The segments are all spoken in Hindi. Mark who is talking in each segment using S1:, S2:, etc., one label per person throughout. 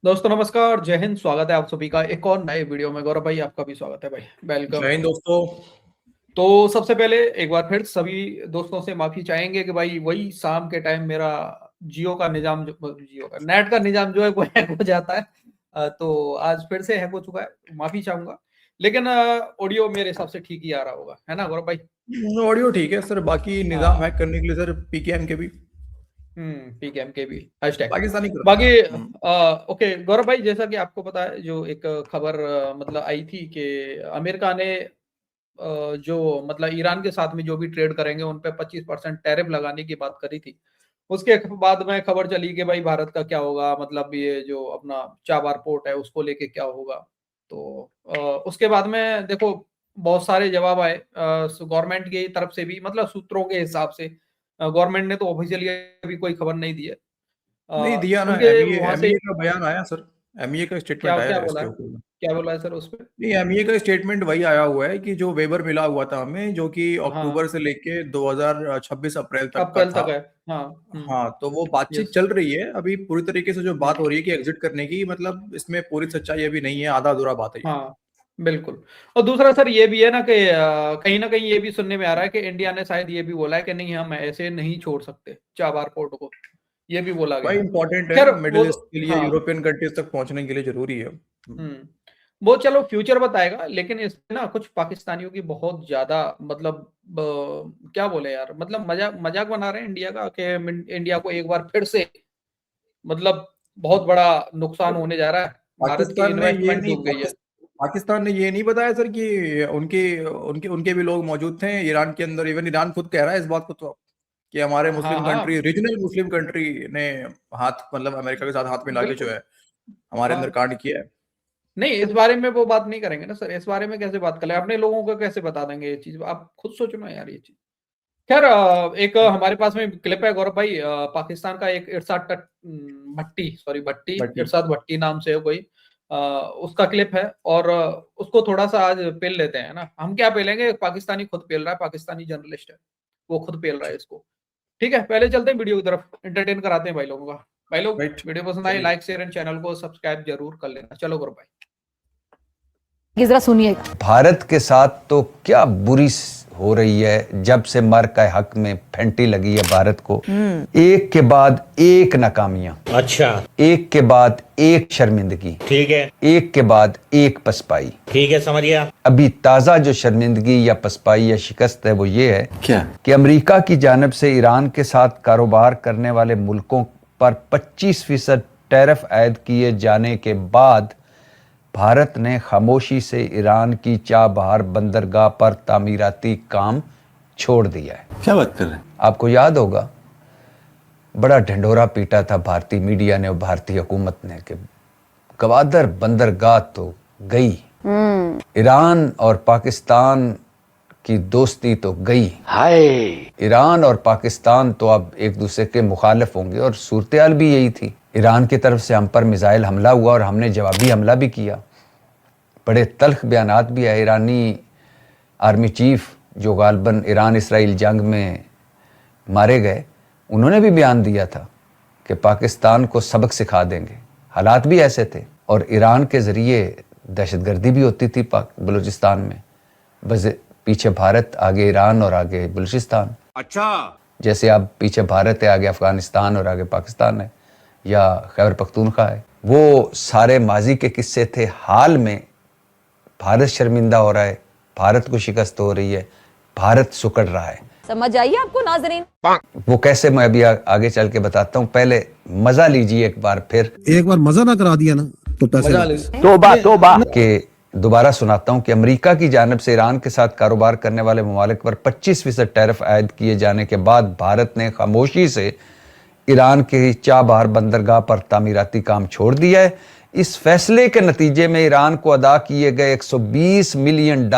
S1: दोस्तों नमस्कार, जय हिंद। स्वागत है आप सभी का एक और नए वीडियो में। गौरव भाई, आपका भी स्वागत है भाई, वेलकम।
S2: जय हिंद दोस्तों।
S1: तो सबसे पहले एक बार फिर सभी दोस्तों से माफी चाहेंगे कि भाई वही शाम के टाइम मेरा जियो का नेट का निजाम जो है वो हैक हो जाता है। तो आज फिर से हैक हो चुका है, माफी चाहूंगा। लेकिन ऑडियो मेरे हिसाब से ठीक ही आ रहा होगा, है ना गौरव भाई?
S2: ऑडियो ठीक है सर, बाकी निजाम हैक
S1: हाँ।
S2: करने के लिए सर पीकेएम के भी
S1: पीकेएम के भी हैशटैग।
S2: पाकिस्तानी करता
S1: बाकी
S2: है।
S1: ओके गौरव भाई, जैसा कि आपको पता है, जो एक खबर मतलब आई थी कि अमेरिका ने जो मतलब ईरान के साथ में जो भी ट्रेड करेंगे उन पे 25% टैरिफ लगाने की बात करी थी। उसके बाद में खबर चली कि भाई भारत का क्या होगा, मतलब ये जो अपना चाबार पोर्ट है उसको लेके क्या होगा। तो उसके बाद में देखो बहुत सारे जवाब आए गवर्नमेंट की तरफ से भी, मतलब सूत्रों के हिसाब से। गवर्नमेंट ने तो ऑफिशियली अभी कोई खबर नहीं दी है।
S2: नहीं दिया ना,
S1: उनके
S2: एमईए
S1: वहां से
S2: एमईए का बयान आया सर। एमईए का
S1: क्या
S2: स्टेटमेंट आया
S1: क्या
S2: है
S1: बोला
S2: इसके
S1: है?
S2: ऊपर।
S1: क्या बोला है सर उस पर?
S2: नहीं, एमईए का स्टेटमेंट वही आया हुआ है कि जो वेबर मिला हुआ था हमें, जो कि
S1: हाँ,
S2: अक्टूबर से लेके 2026 अप्रैल तक का
S1: अप्रैल
S2: था।
S1: तक है। हाँ।
S2: हाँ, तो वो बातचीत
S1: यस।
S2: चल रही है अभी। पूरी तरीके से जो बात
S1: हम्म।
S2: हो रही है कि एग्जिट करने की, मतलब इसमें पूरी सच्चाई अभी नहीं है, आधा अधूरा बात है ये।
S1: हाँ, बिल्कुल। और दूसरा सर ये भी है ना कि कहीं ना कहीं ये भी सुनने में आ रहा है कि इंडिया ने शायद ये भी बोला है कि नहीं, हम ऐसे नहीं छोड़ सकते चाबार पोर्ट को। ये भी बोला गया
S2: भाई
S1: है।
S2: इंपॉर्टेंट है,
S1: खैर वो
S2: मिडिल ईस्ट के लिए,
S1: हाँ।
S2: यूरोपियन कंट्रीज तक पहुंचने के लिए जरूरी है।
S1: हम्म। वो चलो फ्यूचर बताएगा, लेकिन इसमें ना कुछ पाकिस्तानियों की बहुत ज्यादा मतलब क्या बोले यार, मतलब मजाक मजाक बना रहे हैं इंडिया का कि इंडिया को एक बार फिर से मतलब बहुत बड़ा नुकसान होने जा रहा है। भारत की
S2: पाकिस्तान ने ये
S1: इन्वेस्टमेंट
S2: नहीं
S1: डूब गई है।
S2: पाकिस्तान ने ये नहीं बताया सर कि उनके उनके उनके भी लोग मौजूद थे ईरान के अंदर। इवन ईरान खुद कह रहा है इस बात को तो, कि हमारे
S1: हाँ
S2: मुस्लिम
S1: हाँ।
S2: कंट्री, रीजनल मुस्लिम कंट्री ने हाथ, मतलब अमेरिका के साथ हाथ मिला के जो
S1: बिल्कुल।
S2: है हमारे अंदर
S1: हाँ।
S2: कांड किया है।
S1: नहीं, इस बारे में वो बात नहीं करेंगे ना सर। इस बारे में कैसे बात करें? अपने लोगों को कैसे बता देंगे ये चीज? आप खुद सोचो ना यार ये चीज। खैर एक हमारे पास में क्लिप है गौरव भाई, पाकिस्तान का एक भट्टी, सॉरी भट्टी,
S2: बट ठीक।
S1: इरशाद भट्टी नाम से है कोई। उसका क्लिप है और उसको थोड़ा सा आज पेल लेते हैं ना। हम क्या पेलेंगे, पाकिस्तानी खुद पेल रहा है, पाकिस्तानी जर्नलिस्ट है, वो खुद पेल रहा है इसको। ठीक है, पहले चलते हैं वीडियो की तरफ, एंटरटेन कराते हैं भाई लोगों का। भाई लोग,
S2: राइट,
S1: वीडियो पसंद आए
S2: चलिए।
S1: लाइक शेयर एंड चैनल को सब्सक्राइब जरूर कर लेना। चलो गौरव भाई।
S3: कि जरा सुनिएगा। भारत के साथ तो क्या बुरी हो रही है जब से मर का हक में फेंटी लगी है भारत को। एक के बाद एक नाकामियां,
S4: अच्छा,
S3: एक के बाद एक शर्मिंदगी,
S4: ठीक है,
S3: एक के बाद एक पसपाई।
S4: ठीक है, समझ गया।
S3: अभी ताजा जो शर्मिंदगी या पसपाई या शिकस्त है वो ये है क्या कि अमेरिका की जानिब से ईरान के साथ कारोबार करने वाले मुल्कों पर 25% टैरिफ आयद किए जाने के बाद भारत ने खामोशी से ईरान की चाबहार बंदरगाह पर तामीराती काम छोड़ दिया है।
S5: क्या बात कर रहे हैं?
S3: आपको याद होगा, बड़ा ढिंढोरा पीटा था भारतीय मीडिया ने और भारतीय हुकूमत ने कि गवादर बंदरगाह तो गई, ईरान और पाकिस्तान की दोस्ती तो गई, हाय ईरान और पाकिस्तान तो अब एक दूसरे के मुखालिफ होंगे। और सूरत भी यही थी। ईरान की तरफ से हम पर मिसाइल हमला हुआ और हमने जवाबी हमला भी किया। बड़े तल्ख बयानात भी आए। ईरानी आर्मी चीफ जो गालबन ईरान इसराइल जंग में मारे गए, उन्होंने भी बयान दिया था कि पाकिस्तान को सबक सिखा देंगे। हालात भी ऐसे थे और ईरान के ज़रिए दहशतगर्दी भी होती थी बलूचिस्तान में। बस पीछे भारत, आगे ईरान और आगे बलूचिस्तान।
S5: अच्छा,
S3: जैसे अब पीछे भारत है, आगे अफगानिस्तान और आगे पाकिस्तान है या खैबर पख्तूनख्वा है। वो सारे माजी के किस्से थे। हाल में भारत शर्मिंदा हो रहा है, भारत को शिकस्त हो रही है, भारत सुकड़ रहा है।
S6: समझ आइए आपको नाजरीन?
S3: वो कैसे, मैं अभी आगे चल के बताता हूँ। पहले मजा लीजिए एक बार फिर।
S7: एक बार मजा ना करा दिया ना तो पैसे वापस।
S3: तौबा तौबा के दोबारा सुनाता हूं कि अमेरिका की जानिब से ईरान के साथ कारोबार करने वाले ममालिक पर 25% टैरिफ आयद किए जाने के बाद भारत ने खामोशी से ईरान के चाबहार बंदरगाह पर तामीराती काम छोड़ दिया है। इस फैसले के नतीजे में ईरान को अदा किए गए $120 मिलियन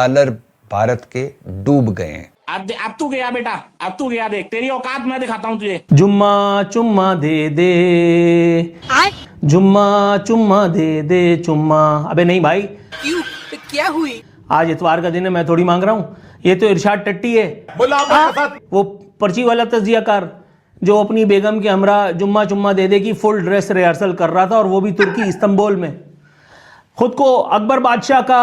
S3: भारत के डूब गए हैं।
S4: अब तू गया बेटा, अब तू गया, देख तेरी औकात मैं दिखाता हूँ तुझे।
S8: जुम्मा चुम्मा दे दे, जुम्मा चुम्मा दे दे चुम्मा। अबे नहीं भाई,
S6: क्यों? क्या हुई?
S8: आज इतवार का दिन है, मैं थोड़ी मांग रहा हूँ। ये तो इरशाद टट्टी है, वो पर्ची वाला तजिया कार जो अपनी बेगम के हमरा जुम्मा चुम्मा दे दे की फुल ड्रेस रिहर्सल कर रहा था, और वो भी तुर्की इस्तांबुल में। खुद को अकबर बादशाह का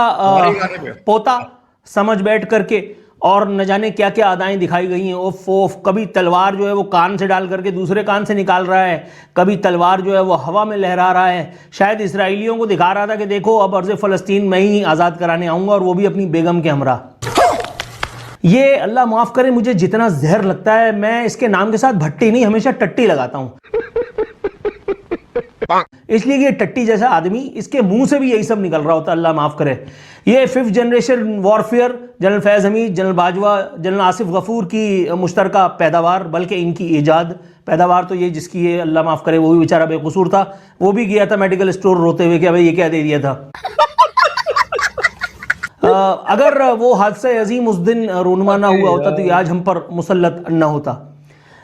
S8: पोता समझ बैठ करके, और न जाने क्या क्या अदाएं दिखाई गई हैं। ओफ ओफ, कभी तलवार जो है वो कान से डाल करके दूसरे कान से निकाल रहा है, कभी तलवार जो है वो हवा में लहरा रहा है। शायद इसराइलियों को दिखा रहा था कि देखो अब अर्ज़ फ़लस्तीन मैं ही आज़ाद कराने आऊँगा, और वो भी अपनी बेगम के हमरा। ये अल्लाह माफ़ करे, मुझे जितना जहर लगता है, मैं इसके नाम के साथ भट्टी नहीं, हमेशा टट्टी लगाता हूँ। इसलिए ये टट्टी जैसा आदमी, इसके मुंह से भी यही सब निकल रहा होता है, अल्लाह माफ़ करे। ये 5th जनरेशन वॉरफेयर, जनरल फैज़ हमीद, जनरल बाजवा, जनरल आसिफ गफूर की मुश्तरका पैदावार, बल्कि इनकी ईजाद। पैदावार तो ये जिसकी है, अल्लाह माफ़ करे, वो भी बेचारा बेकसूर था, वो भी गया था मेडिकल स्टोर रोते हुए कि भाई ये क्या दे दिया था। अगर वो हादसा अजीम उस दिन रूनुमा ना हुआ होता तो ये आज हम पर मुसल्लत न होता।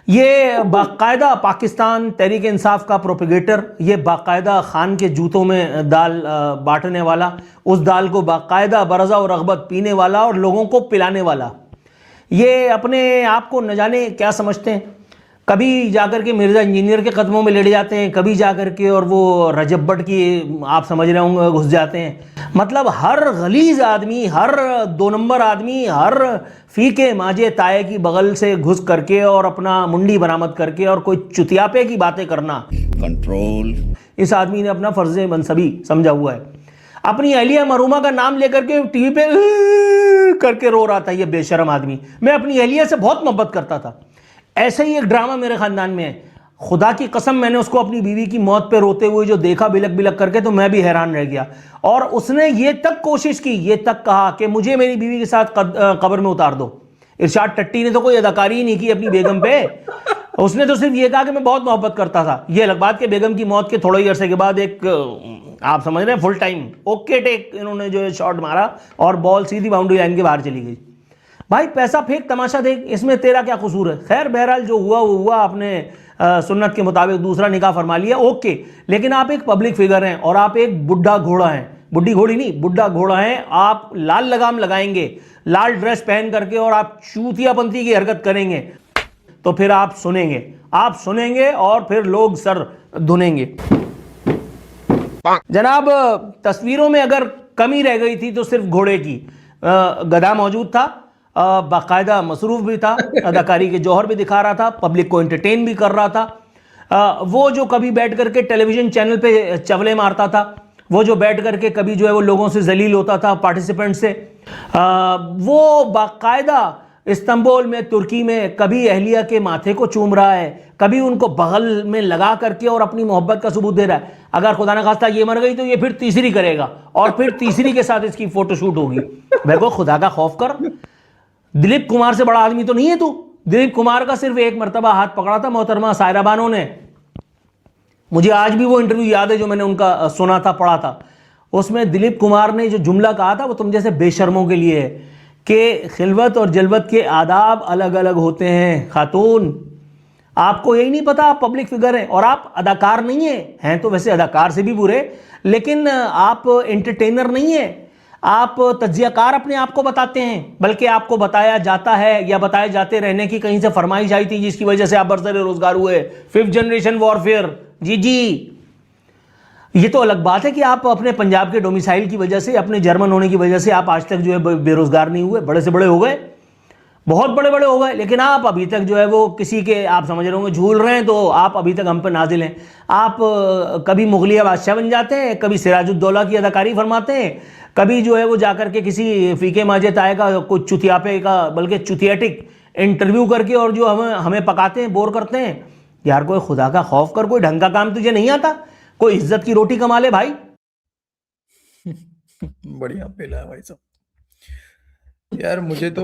S8: ये बाकायदा पाकिस्तान तहरीक इंसाफ का प्रोपेगेटर, ये बाकायदा खान के जूतों में दाल बांटने वाला, उस दाल को बाकायदा बरज़ा और रग़बत पीने वाला और लोगों को पिलाने वाला। ये अपने आप को न जाने क्या समझते हैं, कभी जाकर के मिर्ज़ा इंजीनियर के कदमों में लेट जाते हैं, कभी जाकर के और वो रजब भट्ट की, आप समझ रहे होंगे, घुस जाते हैं। मतलब हर गलीज़ आदमी, हर 2 नंबर आदमी, हर फीके माजे ताये की बगल से घुस करके और अपना मुंडी बरामद करके और कोई चुतियापे की बातें करना, कंट्रोल, इस आदमी ने अपना फर्ज मनसबी समझा हुआ है। अपनी अहलिया मरूमा का नाम लेकर के टीवी पे करके रो रहा था ये बेशरम आदमी। मैं अपनी अहलिया से बहुत मोहब्बत करता था। ऐसा ही एक ड्रामा मेरे ख़ानदान में है, खुदा की कसम, मैंने उसको अपनी बीवी की मौत पे रोते हुए जो देखा बिलक बिलक करके, तो मैं भी हैरान रह गया। और उसने ये तक कोशिश की, ये तक कहा कि मुझे मेरी बीवी के साथ कब्र में उतार दो। इरशाद टट्टी ने तो कोई अदाकारी ही नहीं की अपनी बेगम पे, उसने तो सिर्फ ये कहा कि मैं बहुत मोहब्बत करता था। ये अलग बात कि बेगम की मौत के थोड़े ही अरसे के बाद एक, आप समझ रहे हैं, फुल टाइम ओके टेक इन्होंने जो है शॉट मारा और बॉल सीधी बाउंड्री लाइन के बाहर चली गई। भाई पैसा फेंक तमाशा देख, इसमें तेरा क्या कसूर है। खैर बहरहाल जो हुआ वो हुआ, आपने सुन्नत के मुताबिक दूसरा निकाह फरमा लिया, ओके। लेकिन आप एक पब्लिक फिगर हैं और आप एक बुढ़ा घोड़ा हैं, बुढ़ी घोड़ी नहीं, बुढ़ा घोड़ा हैं। आप लाल लगाम लगाएंगे, लाल ड्रेस पहन करके, और आप चूतियापंथी की हरकत करेंगे, तो फिर आप सुनेंगे और फिर लोग सर धुनेंगे। जनाब, तस्वीरों में अगर कमी रह गई थी तो सिर्फ घोड़े की। गधा मौजूद था, बाकायदा मसरूफ भी था, अदाकारी के जौहर भी दिखा रहा था, पब्लिक को एंटरटेन भी कर रहा था। वो जो कभी बैठ करके टेलीविजन चैनल पे चवले मारता था, वो जो बैठ करके कभी जो है वो लोगों से जलील होता था, पार्टिसिपेंट से, वो बाकायदा इस्तांबुल में, तुर्की में, कभी अहलिया के माथे को चूम रहा है, कभी उनको बगल में लगा करके और अपनी मोहब्बत का सबूत दे रहा है। अगर खुदा न खास्ता ये मर गई तो ये फिर तीसरी करेगा, और फिर तीसरी के साथ इसकी फोटोशूट होगी। देखो खुदा का खौफ कर, दिलीप कुमार से बड़ा आदमी तो नहीं है तू। दिलीप कुमार का सिर्फ एक मरतबा हाथ पकड़ा था मोहतरमा सायरा बानो ने। मुझे आज भी वो इंटरव्यू याद है जो मैंने उनका सुना था, पढ़ा था। उसमें दिलीप कुमार ने जो जुमला कहा था वो तुम जैसे बेशर्मों के लिए है कि खिलवत और जलवत के आदाब अलग अलग होते हैं खातून। आपको यही नहीं पता, आप पब्लिक फिगर हैं और आप अदाकार नहीं हैं तो वैसे अदाकार से भी बुरे, लेकिन आप एंटरटेनर नहीं हैं, आप तज्जियाकार अपने आप को बताते हैं। बल्कि आपको बताया जाता है या बताए जाते रहने की कहीं से फरमाइश आई थी जिसकी वजह से आप बरसर रोजगार हुए। 5th जनरेशन वॉरफेयर, जी ये तो अलग बात है कि आप अपने पंजाब के डोमिसाइल की वजह से, अपने जर्मन होने की वजह से आप आज तक जो है बेरोजगार नहीं हुए, बड़े से बड़े हो गए, बहुत बड़े बड़े हो गए, लेकिन आप अभी तक जो है वो किसी के, आप समझ रहे होंगे, झूल रहे हैं, तो आप अभी तक हम पे नाजिल हैं। आप कभी मुगलिया बादशाह बन जाते हैं, कभी सिराजुद्दौला की अदाकारी फरमाते हैं, कभी जो है वो जाकर के किसी फीके माजे ताये का कुछ चुतियापे का, बल्कि चुतियाटिक इंटरव्यू करके और जो हमें पकाते हैं, बोर करते हैं। यार कोई खुदा का खौफ कर, कोई ढंग का काम तुझे नहीं आता, कोई इज्जत की रोटी कमा ले भाई।
S2: बढ़िया पेला है भाई साहब। यार मुझे तो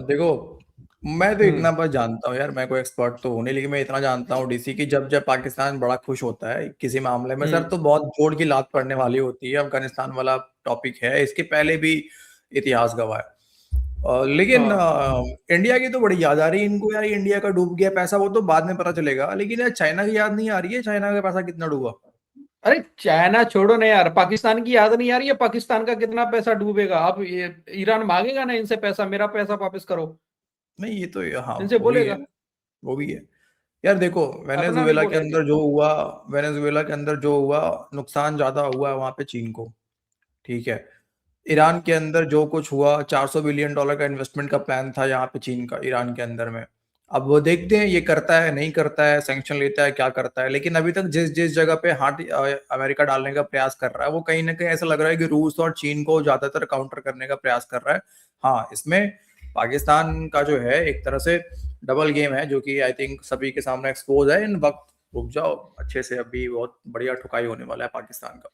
S2: देखो, मैं तो इतना बस जानता हूँ यार, मैं कोई एक्सपर्ट तो हूँ नहीं, लेकिन मैं इतना जानता हूँ डीसी की, जब जब पाकिस्तान बड़ा खुश होता है किसी मामले में सर, तो बहुत जोड़ की लात पड़ने वाली होती है। अफगानिस्तान वाला टॉपिक है, इसके पहले भी इतिहास गवाह है। लेकिन इंडिया की तो बड़ी याद आ रही है इनको यार, इंडिया का डूब गया पैसा, वो तो बाद में पता चलेगा, लेकिन यार चाइना की याद नहीं आ रही है, चाइना का पैसा कितना डूबा।
S1: अरे चाइना छोड़ो ना यार, पाकिस्तान की याद नहीं आ रही है, पाकिस्तान का कितना पैसा डूबेगा। अब ये ईरान मांगेगा ना इनसे पैसा, मेरा पैसा वापस करो,
S2: नहीं ये तो हाँ
S1: इनसे बोलेगा।
S2: वो भी है। यार देखो,
S1: अपना भी
S2: वेनेजुएला के
S1: बोला
S2: अंदर जो हुआ, वेनेजुएला के अंदर जो हुआ, नुकसान ज्यादा हुआ है वहां पे चीन को, ठीक है। ईरान के अंदर जो कुछ हुआ, $400 बिलियन का इन्वेस्टमेंट का प्लान था यहाँ पे चीन का, ईरान के अंदर में। अब वो देखते हैं ये करता है नहीं करता है, सैंक्शन लेता है क्या करता है, लेकिन अभी तक जिस जिस जगह पे हाथ अमेरिका डालने का प्रयास कर रहा है, वो कहीं ना कहीं ऐसा लग रहा है कि रूस और चीन को ज्यादातर काउंटर करने का प्रयास कर रहा है। हाँ, इसमें पाकिस्तान का जो है एक तरह से डबल गेम है, जो कि आई थिंक सभी के सामने एक्सपोज है। इन वक्त रुक जाओ अच्छे से, अभी बहुत बढ़िया ठुकाई होने वाला है पाकिस्तान का।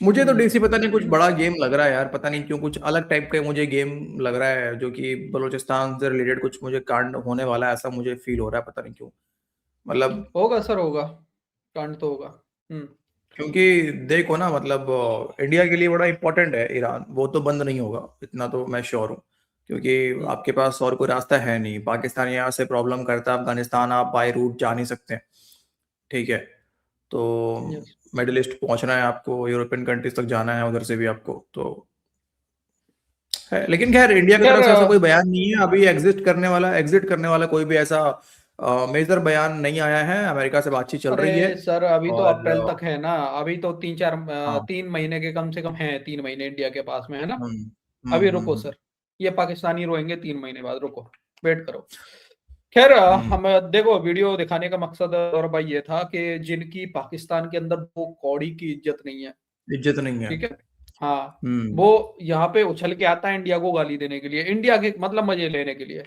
S2: मुझे तो डीसी पता नहीं कुछ बड़ा गेम लग रहा है यार, पता नहीं क्यों कुछ अलग टाइप का मुझे गेम लग रहा है, जो कि बलूचिस्तान से रिलेटेड कुछ मुझे कांड होने वाला है, ऐसा मुझे फील हो रहा है, पता नहीं क्यों। मतलब
S1: होगा सर, होगा, कांड तो होगा।
S2: क्योंकि देखो ना, मतलब इंडिया के लिए बड़ा इंपॉर्टेंट है ईरान, वो तो बंद नहीं होगा, इतना तो मैं श्योर हूँ, क्योंकि आपके पास और कोई रास्ता है नहीं। पाकिस्तान यहाँ से प्रॉब्लम करता है, अफगानिस्तान आप बाय रूट जा नहीं सकते, ठीक है। तो
S1: यस।
S2: मिडिल ईस्ट पहुंचना है आपको, यूरोपियन कंट्रीज तक जाना है, उधर से भी आपको तो है। लेकिन खैर इंडिया की
S1: खैर
S2: तरफ से ऐसा कोई बयान नहीं है अभी, एग्जिट करने वाला कोई भी ऐसा मेजर बयान नहीं आया है। अमेरिका से बातचीत चल रही है
S1: अरे सर, अभी तो
S2: और
S1: अप्रैल तक है ना, अभी तो
S2: हाँ।
S1: 3 महीने के कम से कम हैं, 3 महीने इंडिया के पास में है ना।
S2: हम्म
S1: अभी रुको
S2: हम्म
S1: सर, ये पाकिस्तानी रोएंगे 3 महीने बाद, रुको, वेट करो। खैर
S2: हम्म,
S1: हम देखो, वीडियो दिखाने का मकसद और भाई ये था कि जिनकी पाकिस्तान के अंदर वो कौड़ी की इज्जत नहीं है,
S2: इज्जत नहीं है।
S1: ठीक है, हाँ,
S2: हम्म
S1: वो यहाँ पे उछल के आता है इंडिया को गाली देने के लिए, इंडिया के मतलब मजे लेने के लिए,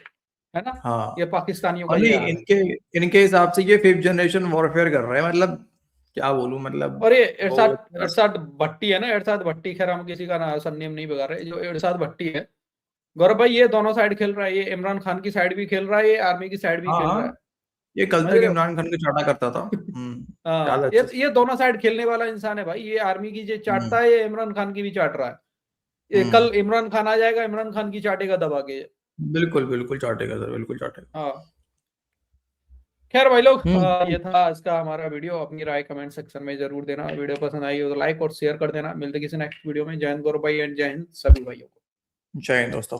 S1: है ना।
S2: हाँ।
S1: ये पाकिस्तानियों का
S2: और
S1: ये
S2: नहीं,
S1: हाल है।
S2: इनके हिसाब से ये 5th जनरेशन वॉरफेयर कर रहे हैं, मतलब क्या बोलूं, मतलब
S1: और ये
S2: वो
S1: इरशाद इरशाद भट्टी है ना, इरशाद भट्टी, खैर हम किसी का ना सरनेम नहीं बता रहे, जो इरशाद भट्टी है, गौरव भाई, ये दोनों साइड खेल रहा है, ये इमरान खान की साइड भी खेल रहा है, ये आर्मी की साइड भी
S2: हाँ
S1: खेल रहा
S2: हाँ,
S1: है,
S2: ये कल
S1: समझ
S2: तक
S1: रहे हो।
S2: इमरान खान को चाटा करता था। याद है
S1: हाँ,
S2: अच्छे से।
S1: ये दोनों साइड खेलने वाला इंसान है भाई, ये आर्मी की जो चाटता
S2: हम्म
S1: है, ये इमरान खान की भी चाट रहा है। ये
S2: हम्म
S1: कल इमरान खान आ जाएगा, इमरान खान की चाटेगा दबा के।
S2: बिल्कुल बिल्कुल चाटेगा सर, बिल्कुल चाटेगा।
S1: हाँ, खैर भाई लोग,
S2: हम्म
S1: ये था आज का हमारा वीडियो। अपनी राय कमेंट सेक्शन में जरूर देना, वीडियो पसंद आई हो तो लाइक और शेयर कर देना। मिलते किसी नेक्स्ट वीडियो में। जय हिंद गौरव भाई, एंड जय हिंद सभी भाइयों को।
S2: जय हिंद दोस्तों।